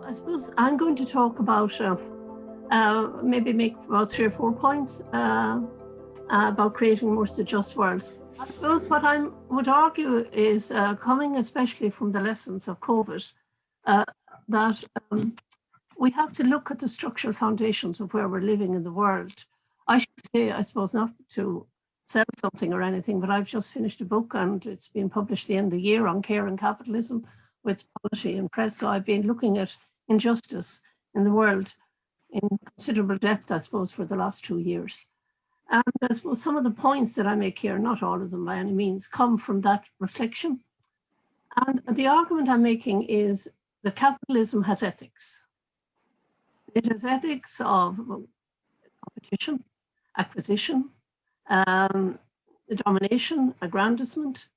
I suppose I'm going to talk about, maybe make about 3 or 4 points about creating more just worlds. I suppose what I would argue is coming especially from the lessons of COVID, that we have to look at the structural foundations of where we're living in the world. I should say, I suppose, not to sell something or anything, but I've just finished a book and it's been published at the end of the year on care and capitalism with Polity and Press. So I've been looking at injustice in the world in considerable depth, I suppose, for the last 2 years. And I suppose some of the points that I make here, not all of them by any means, come from that reflection. And the argument I'm making is that capitalism has ethics. It has ethics of competition, acquisition, domination, aggrandizement.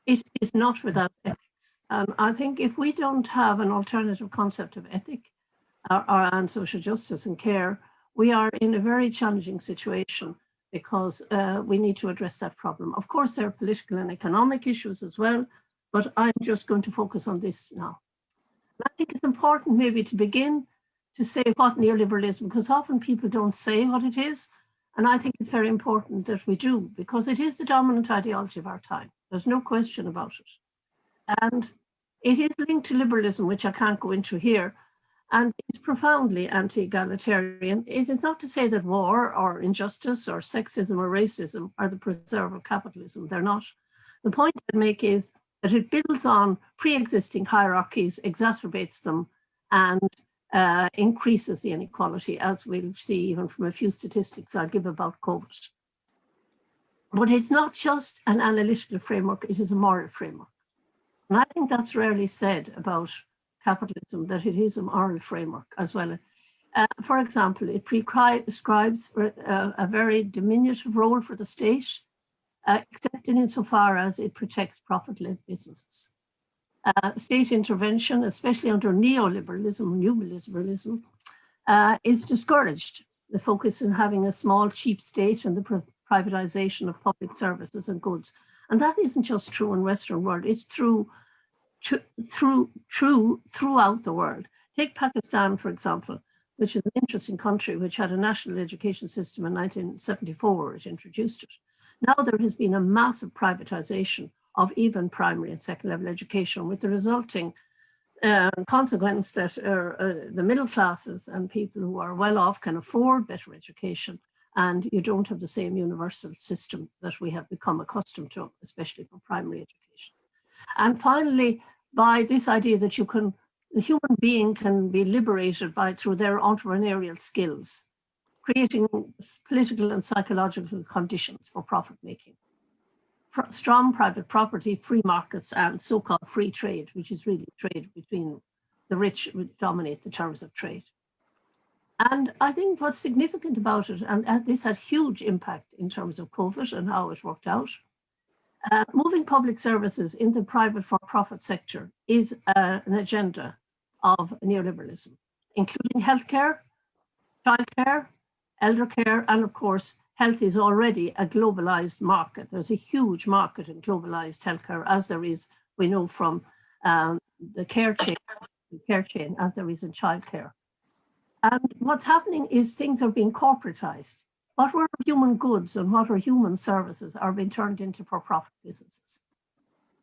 It is not without ethics. And I think if we don't have an alternative concept of ethic and social justice and care, we are in a very challenging situation because we need to address that problem. Of course, there are political and economic issues as well, but I'm just going to focus on this now. And I think it's important maybe to begin to say what neoliberalism, because often people don't say what it is. And I think it's very important that we do, because it is the dominant ideology of our time. There's no question about it. And it is linked to liberalism, which I can't go into here, and it's profoundly anti-egalitarian. It is not to say that war or injustice or sexism or racism are the preserve of capitalism. They're not. The point I make is that it builds on pre-existing hierarchies, exacerbates them, and increases the inequality, as we'll see even from a few statistics I'll give about COVID. But it's not just an analytical framework, it is a moral framework. And I think that's rarely said about capitalism, that it is a moral framework as well. For example, it prescribes a very diminutive role for the state, except in insofar as it protects profit-led businesses. State intervention, especially under neoliberalism, is discouraged. The focus on having a small, cheap state and the privatization of public services and goods. And that isn't just true in Western world, it's true throughout the world. Take Pakistan, for example, which is an interesting country, which had a national education system in 1974, it introduced it. Now there has been a massive privatization of even primary and second level education, with the resulting consequence that the middle classes and people who are well off can afford better education, and you don't have the same universal system that we have become accustomed to, especially for primary education. And finally, by this idea that the human being can be liberated through their entrepreneurial skills, creating political and psychological conditions for profit making. Strong private property, free markets, and so-called free trade, which is really trade between the rich, which dominate the terms of trade. And I think what's significant about it, and this had huge impact in terms of COVID and how it worked out, moving public services in the private for-profit sector is an agenda of neoliberalism, including healthcare, childcare, elder care, and of course, health is already a globalized market. There's a huge market in globalized healthcare, as there is, we know from the care chain, as there is in childcare. And what's happening is things are being corporatized. What were human goods and what are human services are being turned into for-profit businesses.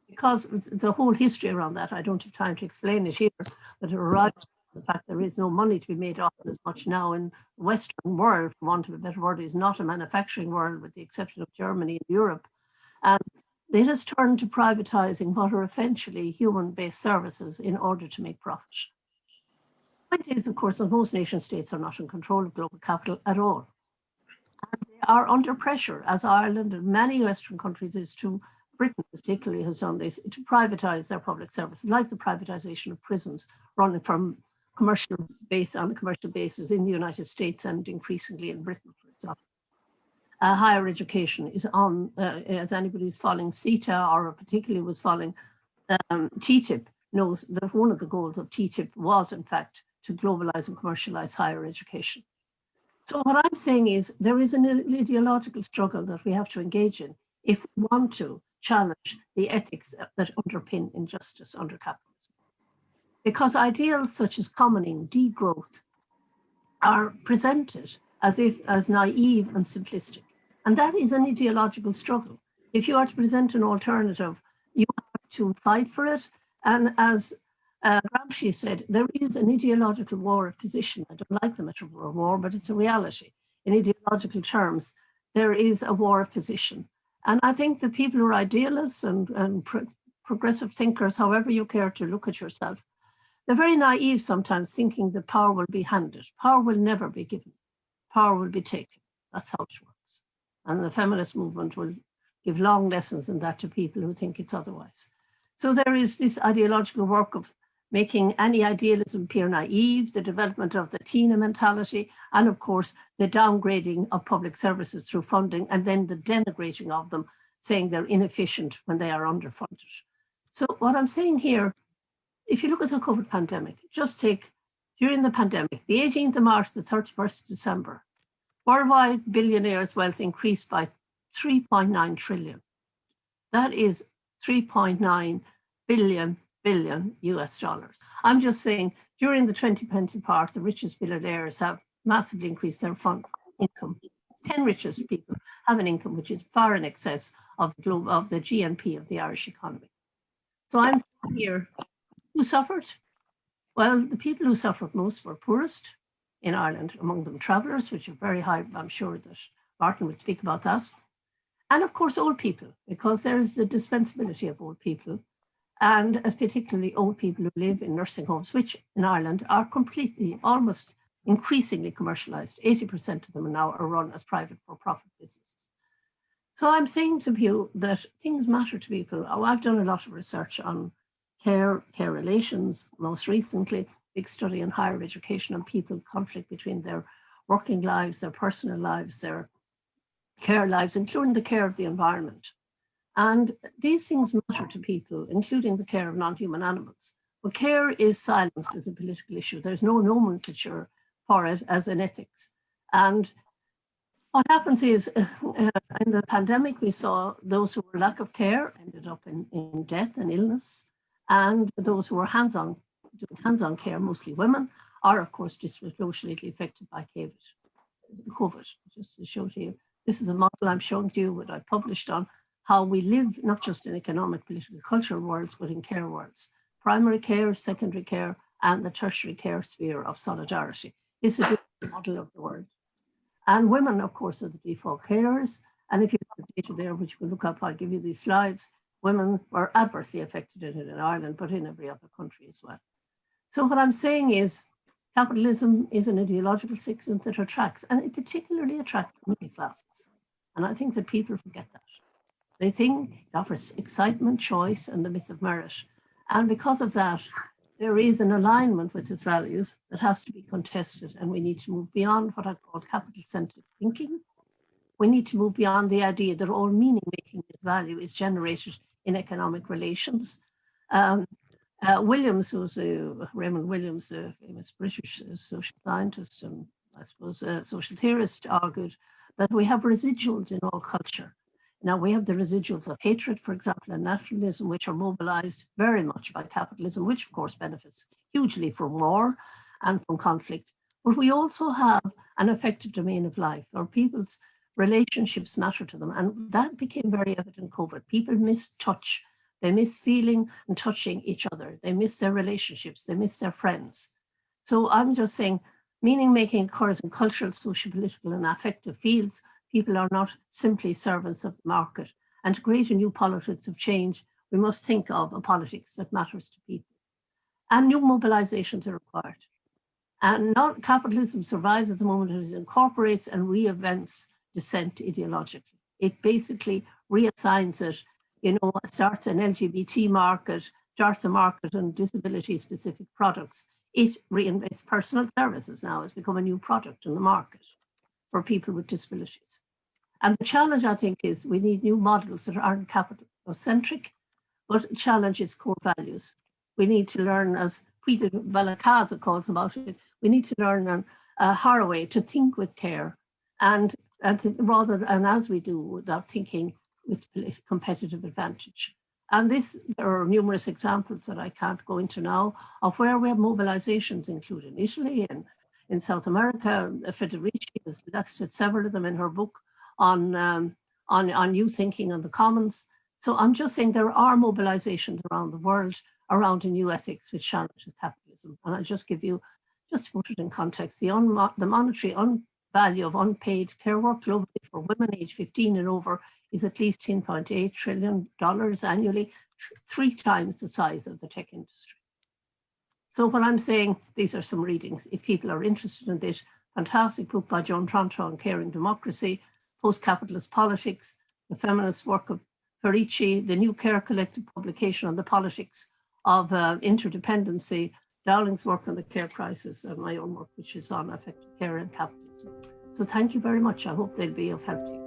Because the whole history around that, I don't have time to explain it here, but it arrives at the fact there is no money to be made off as much now in the Western world, for want of a better word, is not a manufacturing world with the exception of Germany and Europe. And it has turned to privatizing what are essentially human-based services in order to make profit. The point is, of course, that most nation states are not in control of global capital at all. And they are under pressure, as Ireland and many Western countries is to, Britain particularly has done this, to privatize their public services, like the privatization of prisons running from on a commercial basis in the United States and increasingly in Britain, for example. Higher education is on, as anybody is following CETA or particularly was following TTIP, knows that one of the goals of TTIP was, in fact, to globalize and commercialize higher education. So what I'm saying is there is an ideological struggle that we have to engage in if we want to challenge the ethics that underpin injustice under capitalism. because ideals such as commoning, degrowth, are presented as naive and simplistic. And that is an ideological struggle. If you are to present an alternative, you have to fight for it. And as Gramsci said, there is an ideological war of position. I don't like the metaphor of war, but it's a reality. In ideological terms, there is a war of position. And I think the people who are idealists and progressive thinkers, however you care to look at yourself, they're very naive sometimes, thinking that power will be handed. Power will never be given. Power will be taken. That's how it works. And the feminist movement will give long lessons in that to people who think it's otherwise. So there is this ideological work of making any idealism appear naive, the development of the Tina mentality, and of course, the downgrading of public services through funding, and then the denigrating of them, saying they're inefficient when they are underfunded. So what I'm saying here, if you look at the COVID pandemic, just take during the pandemic, the 18th of March, the 31st of December, worldwide billionaires' wealth increased by 3.9 trillion. That is 3.9 billion US dollars. I'm just saying, during the 2020 part, the richest billionaires have massively increased their fund income. 10 richest people have an income which is far in excess of the GNP of the Irish economy. So I'm saying here, who suffered? Well, the people who suffered most were poorest in Ireland, among them travellers, which are very high. I'm sure that Martin would speak about that. And of course, old people, because there is the dispensability of old people, and as particularly old people who live in nursing homes, which in Ireland are completely, almost increasingly commercialised. 80% of them now are run as private for-profit businesses. So I'm saying to you that things matter to people. Oh, I've done a lot of research on care relations, most recently, big study on higher education and people, conflict between their working lives, their personal lives, their care lives, including the care of the environment. And these things matter to people, including the care of non-human animals. But care is silenced as a political issue. There's no nomenclature for it as an ethics. And what happens is, in the pandemic, we saw those who were lack of care ended up in death and illness. And those who were hands-on care, mostly women, are of course disproportionately affected by COVID. Just to show to you, this is a model I'm showing to you, what I published on how we live, not just in economic, political, cultural worlds, but in care worlds. Primary care, secondary care, and the tertiary care sphere of solidarity. It's a model of the world. And women, of course, are the default carers. And if you have data there, which you can look up, I'll give you these slides. Women were adversely affected in it in Ireland, but in every other country as well. So what I'm saying is, capitalism is an ideological system that attracts, and it particularly attracts middle classes. And I think that people forget that. They think it offers excitement, choice, and the myth of merit. And because of that, there is an alignment with its values that has to be contested, and we need to move beyond what I call capital-centered thinking. We need to move beyond the idea that all meaning-making with value is generated in economic relations. Williams, who's Raymond Williams, a famous British social scientist and I suppose a social theorist, argued that we have residuals in all culture. Now we have the residuals of hatred, for example, and nationalism, which are mobilized very much by capitalism, which of course benefits hugely from war and from conflict. But we also have an affective domain of life, or people's relationships matter to them. And that became very evident in COVID. People miss touch. They miss feeling and touching each other. They miss their relationships. They miss their friends. So I'm just saying, meaning making occurs in cultural, social, political, and affective fields. People are not simply servants of the market. And to create a new politics of change, we must think of a politics that matters to people. And new mobilizations are required. And not capitalism survives at the moment as it incorporates and reinvents dissent ideologically. It basically reassigns it, starts an LGBT market, starts a market on disability-specific products. It reinvents personal services now. It's become a new product in the market for people with disabilities. And the challenge, I think, is we need new models that aren't capital-centric, but challenge its core values. We need to learn, as Peter Valakaza calls about it, we need to learn on Haraway to think with care and as we do, without thinking with competitive advantage. And there are numerous examples that I can't go into now of where we have mobilizations, including Italy and in South America. Federici has listed several of them in her book on new thinking on the commons. So I'm just saying there are mobilizations around the world around a new ethics which challenges capitalism. And I'll just give you, just to put it in context, the monetary value of unpaid care work globally for women aged 15 and over is at least $10.8 trillion annually, 3 times the size of the tech industry. So what I'm saying, these are some readings. If people are interested in this, fantastic book by Joan Tronto on Caring Democracy, Post-Capitalist Politics, the feminist work of Federici, the New Care Collective publication on the politics of interdependency, Dowling's work on the care crisis, and my own work, which is on affective care and capitalism. So thank you very much. I hope they'll be of help to you.